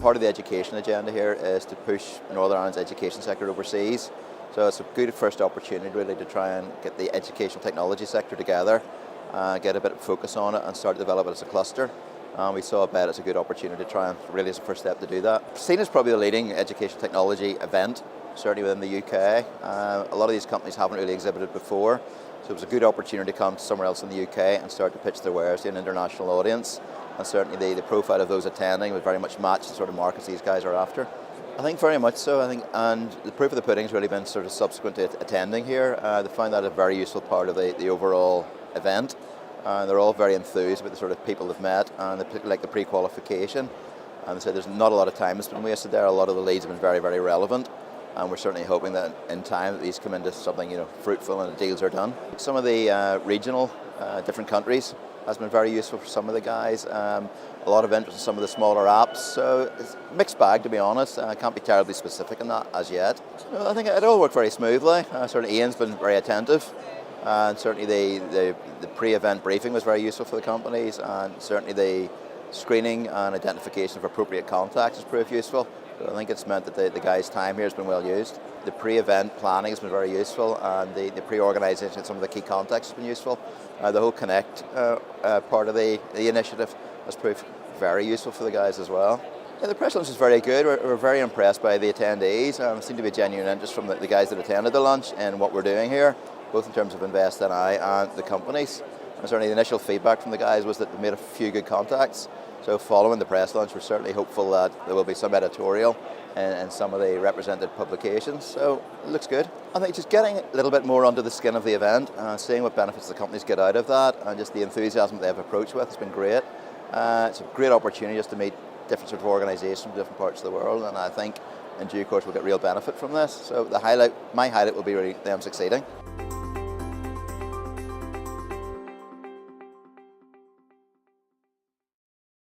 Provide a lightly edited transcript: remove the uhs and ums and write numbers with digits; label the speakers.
Speaker 1: part of the education agenda here is to push Northern Ireland's education sector overseas. So it's a good first opportunity really to try and get the educational technology sector together, get a bit of focus on it and start to develop it as a cluster. We saw BETT as a good opportunity to try and really as a first step to do that. Seen as probably the leading education technology event, certainly within the UK. A lot of these companies haven't really exhibited before, so it was a good opportunity to come somewhere else in the UK and start to pitch their wares to an international audience. And certainly the profile of those attending would very much match the sort of markets these guys are after. I think very much so. And the proof of the pudding's really been sort of subsequent to attending here. They find that a very useful part of the overall event. They're all very enthused with the sort of people they've met, and they like the pre-qualification. And they say there's not a lot of time that's been wasted there. A lot of the leads have been very, very relevant. And we're certainly hoping that in time that these come into something fruitful and the deals are done. Some of the regional different countries has been very useful for some of the guys. A lot of interest in some of the smaller apps. So it's a mixed bag, to be honest. I can't be terribly specific in that as yet. So I think it all worked very smoothly. Certainly Ian's been very attentive. And certainly the pre-event briefing was very useful for the companies, and certainly the screening and identification of appropriate contacts has proved useful. So I think it's meant that the guys' time here has been well used. The pre-event planning has been very useful, and the pre-organisation of some of the key contacts has been useful. The whole Connect part of the initiative has proved very useful for the guys as well. Yeah, the press lunch is very good. We're very impressed by the attendees. There seemed to be a genuine interest from the guys that attended the lunch in what we're doing here, both in terms of BETT NI and the companies. And certainly the initial feedback from the guys was that they made a few good contacts. So following the press launch, we're certainly hopeful that there will be some editorial in some of the represented publications. So it looks good. I think just getting a little bit more under the skin of the event, seeing what benefits the companies get out of that, and just the enthusiasm they've approached with has been great. It's a great opportunity just to meet different sort of organisations from different parts of the world, and I think in due course we'll get real benefit from this. So my highlight will be really them succeeding.